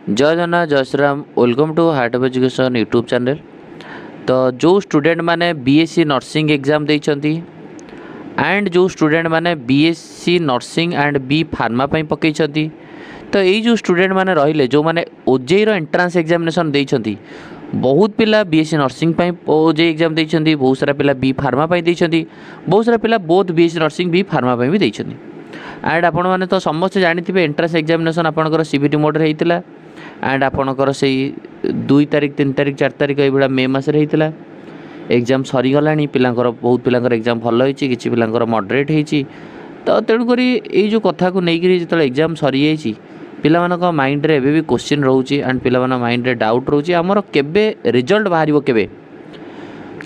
जय जगन्नाथ जय Shri Ram welcome to heart of education YouTube channel. तो जो स्टूडेंट माने बीएससी नर्सिंग एग्जाम देइछंती एंड जो स्टूडेंट माने BSc nursing and B pharma पई पकईछंती, तो यही जो स्टूडेंट माने रहिले जो माने ओजेई रो एंट्रांस एग्जामिनेशन देइछंती, बहुत पिला बीएससी नर्सिंग पई ओजेई एग्जाम देइछंती, बहुत सारा पिला बी फार्मा पई देइछंती, बहुत सारा पिला both BSc nursing B pharma पई भी देइछंती। एंड आपण माने तो समस्त जानिथिबे एंट्रांस एग्जामिनेशन आपनकर सीबीटी मोड रे हेतिला एंड आपणकर से 2 तारिख 3 तारिख 4 तारिख ये मे मसरे होता एग्जाम सरीगला पिलांकर बहुत पिलांकर एग्जाम भल होती किसी पिलांकर मॉडरेट होती। तो तेणुक ये जो कथा को लेकिन जो एग्जाम सरी जाइए पिला माइंड रे भी क्वेश्चन रोचे एंड पिला माइंड रे डाउट रोचे आमर केबे रिजल्ट बाहर केबे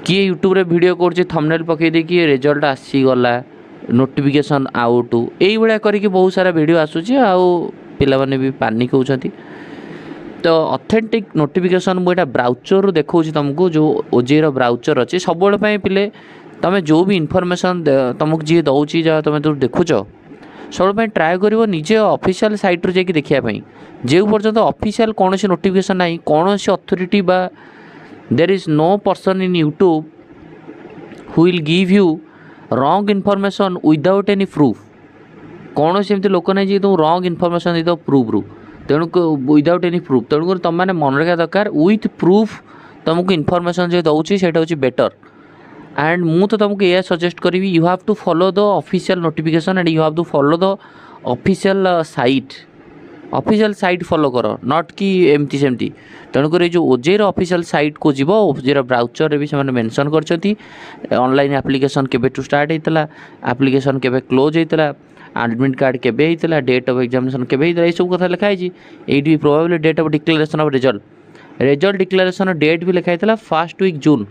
किए यूट्यूब रे वीडियो कर थंबनेल पकई दे कि रिजल्ट आसीगला नोटिफिकेशन आउट यही भाया करके बहुत सारा वीडियो आसूची आउ पिला माने भी पानिक होउछंती। तो ऑथेंटिक नोटिफिकेशन मुझे ब्राउचर देखा तुमको जो ओजेई रो ब्राउचर अच्छे सब पिले तुम जो भी इनफॉरमेशन तुमको जी दौची जहाँ तुम तो देखुच सब ट्राए कर निजे ऑफिशियल साइट रू जाकि देखापी जो पर्यटन ऑफिशियल कौन सी नोटिफिकेशन ना कौन सी अथॉरिटी बा there is no person in YouTube who will give you wrong information without any proof. कौन सी एमती लोक ना जी तुम रॉन्ग इनफॉरमेशन दे दो प्रूफ रू तेणुक विदाउट एनी प्रूफ तेणुक तुम मैंने मन रखा दरकार विथ प्रूफ तुमको इनफॉरमेशन जो दूसरी से बेटर एंड मु तो तुमको यह सजेस्ट करी you have to follow the official notification and you have to follow the official site follow कर नॉट कि एमती सेमती। तेणुक जो ओजेई ऑफिशियल साइट को जीव ओजेई ब्राउचर भी से मेंशन कर ऑनलाइन एप्लिकेशन केबे टू स्टार्ट होता एप्लिकेशन केबे क्लोज होता एडमिट कार्ड केबे होता डेट ऑफ एग्जामिनेशन केबे होता ये सब कथा लिखाई ये probably date of declaration of result declaration date भी लिखाई first week June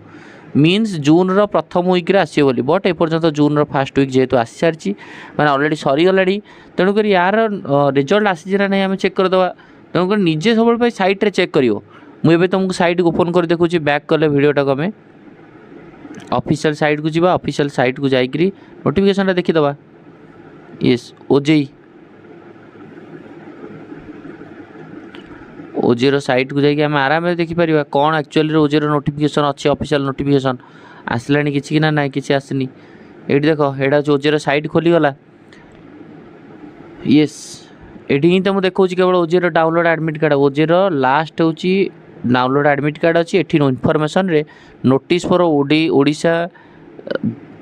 means June रो प्रथम वीक रे आसी बोली बट एपर्यंत जून रो फर्स्ट वीक जेहेतु आसी सारी मैंने ऑलरेडी सरीगला तेणुक यार रिजल्ट आसी ना नहीं आम चेक करदे तेणुक निजे सब साइट रे चेक कर मुझे तुमको साइट ओपन कर देखुची बैक कले वीडियोटा को आम ऑफिशियल साइट को जावा ऑफिशियल साइट को जाकरी नोटिफिकेशन देखीदे यस ओजेई रो साइट को जाकि आम आराम देखिपर कौन एक्चुअली ओजेई रो नोटिफिकेशन अच्छे ऑफिशियल नोटिफिकेशन आसला कि ना किसी आसनी ये देख एटा ओजेई रो साइट खोलीगला यस ये ही तुमको देखा केवल ओजेई रो डाउनलोड एडमिट कार्ड ओजेई रो लास्ट हूँ डाउनलोड एडमिट कार्ड अच्छी एटी इनफॉरमेशन रे notice for Odisha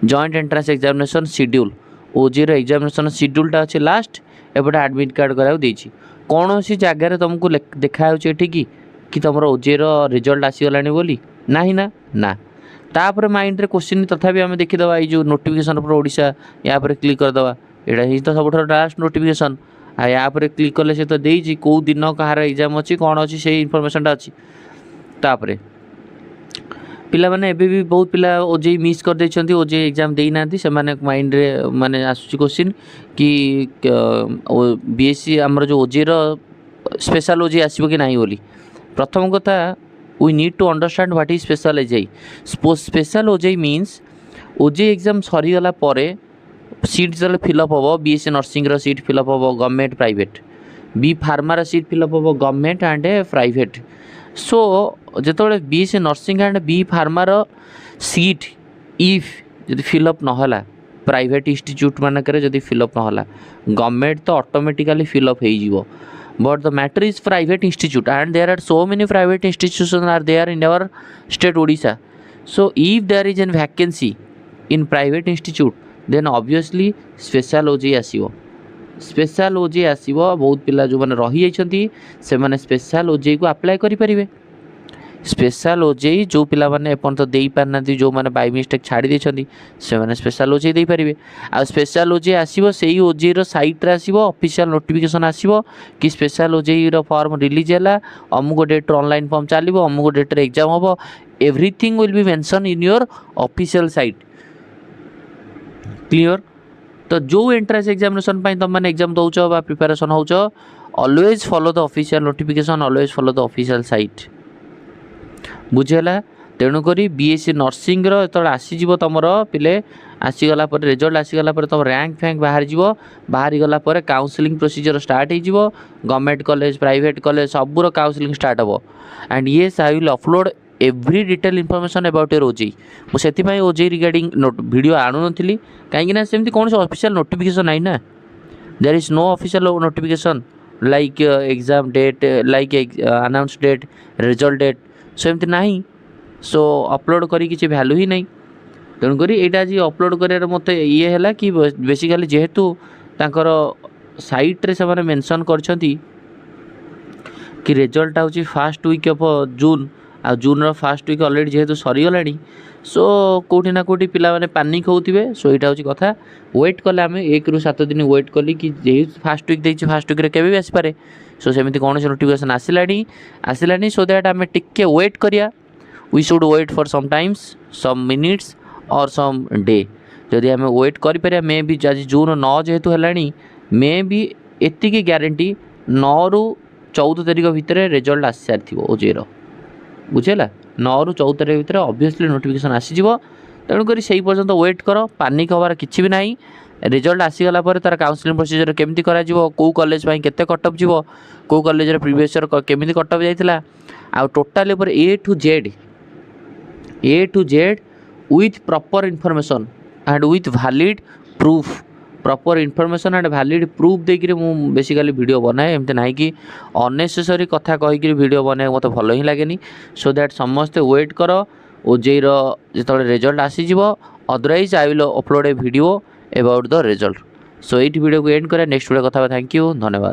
joint entrance examination schedule OJEE रो एग्जामिनेशन शेड्यूलटा अच्छे लास्ट एपटे एडमिट कार्ड करा देछि कौन सी जगार तुमको देखा कि तुम ओजेई रो रिजल्ट आसीगला बोली ना तापर माइंड रे क्वेश्चन तथापि आम देखीदे ये जो नोटिफिकेशन पर ओडिशा या पर क्लिक करदे यहाँ ही तो सब लास्ट नोटिफिकेशन या पर क्लिक कले से तो देछि कौ दिन कहार एग्जाम अच्छी कौन अच्छी से इनफॉरमेशनटा अच्छी तापर पिला माने एबे भी बहुत पिला ओजेई मिस कर देछंती ओजेई एग्जाम देई नांती से माने माइंड रे माने आसुची क्वेश्चन कि बीएससी हमर जो ओजेई रो स्पेशल ओजेई आसीबो कि नाही बोली प्रथम कथा we need to understand what is special OJEE. Special OJEE means OJEE exam सरी गला परे सीट जो फिलअप हम बीएससी नर्सिंग रो सीट फिलअप हम गवर्नमेंट प्राइवेट बी फार्मा रो सीट फिलअप हम गवर्नमेंट एंड प्राइवेट सो जिते बीएससी नर्सिंग एंड बी फार्मार सीट इफ जदि फिलअप नहला प्राइवेट इंस्टीट्यूट मानक जदि फिलअप नहला गवर्नमेंट तो ऑटोमेटिकली फिलअप हो but the matter is private institute and there are so many private institution are there in our state Odisha. So if there is an vacancy in private institute then obviously special OJEE आसीबो special OJEE आसीबो बहुत पिला जो माने रही जाइछंती से माने special OJEE को अप्लाई करि परिबे। स्पेशल ओजेई जो पिला माने एपन तो देई पारना जो माने बाय मिस्टेक छाड़ी देछंती से माने स्पेशल ओजेई देई परिबे आ स्पेशल ओजेई आसीबो सेही ओजेई रो साइट रे आसीबो ऑफिशियल नोटिफिकेशन आसीबो कि स्पेशल ओजेई रो फॉर्म रिलीज हैला अमुक डेट ऑनलाइन फॉर्म चालिबो अमुक डेट रे एग्जाम होबो everything will be mention in your official site clear. तो जो एंट्रेंस एग्जामिनेशन तुम मैंने एग्जाम दौच प्रिपेरेसन हो always follow the official notification always follow the official site बुझेला। तेणुक बीएससी नर्सिंग जो आसीज तुम पिले आसीगला रिजल्ट आसीगला तुम रैंक फैंक बाहर बाहरी गला काउंसलिंग प्रोसीजर स्टार्ट हो गवर्नमेंट कॉलेज प्राइवेट कॉलेज सबूर काउंसलिंग स्टार्ट हम and yes I will upload every detail information about your OJEE मुझे ओजेई रिगार्डिंग वीडियो आणु नी कहीं सेमती कौन से ऑफिशियल नोटिफिकेशन आई ना there is no official notification like exam date like announce date result date so एमती नहीं सो अपलोड करी किसी वैल्यू ही नहीं तेणुक यहाँ आज अपलोड कर मत ये है कि बेसिकली जेहेतु तांकर साइट्रे से मेंशन करछंती कि रिजल्ट आउची फास्ट वीक ऑफ जून आ जून फास्ट वीक ऑलरेडी जेहेतु सरीगला सो कौटी ना कौटी पिला माने पानिक होउथिबे सो यहाँ हूँ कथा वेट कले आम 1 ରୁ 7 दिन वेट कली कि जेहेतु फास्ट वीक देखिए फास्ट वीक केवे भी आसपे सो सेमती कौन से नोटिफिकेशन आसलानी सो दैट आम टिके वेट करिया we should wait for some times some minutes or some day जदि आम वेट कर मे भी आज जून 9 जेहेतु है मे भी एतिकी ग्यारंटी 9 ରୁ 14 तारिख भितर रिजल्ट आसी सारी ओजेर बुझेगा 9 ରୁ 14 तारिख भितर ऑब्वियसली नोटिफिकेशन आसीज तेणुक से पर्यंत वेट कर पानिक हबार किसी भी ना रिजल्ट आसीगला तार काउंसलिंग प्रोसीजर केमती करा कौ कॉलेज केते कटअप जीव कौ कॉलेज प्रीवियस ईयर केमती कटअप जाइला आ totally A to Z with proper information and with valid proof proper information and valid proof देकर मु बेसिकली वीडियो बनाए एमती ना कि अननेसेसरी कथा कहीकि वीडियो बनाए मत भल ही लगे सो दैट समस्ते वेट कर ओजेईर जो रिजल्ट आसीज otherwise I will upload a video about the result so ये वीडियो को एंड करें नेक्स्ट वीडियो कथा थैंक यू धन्यवाद।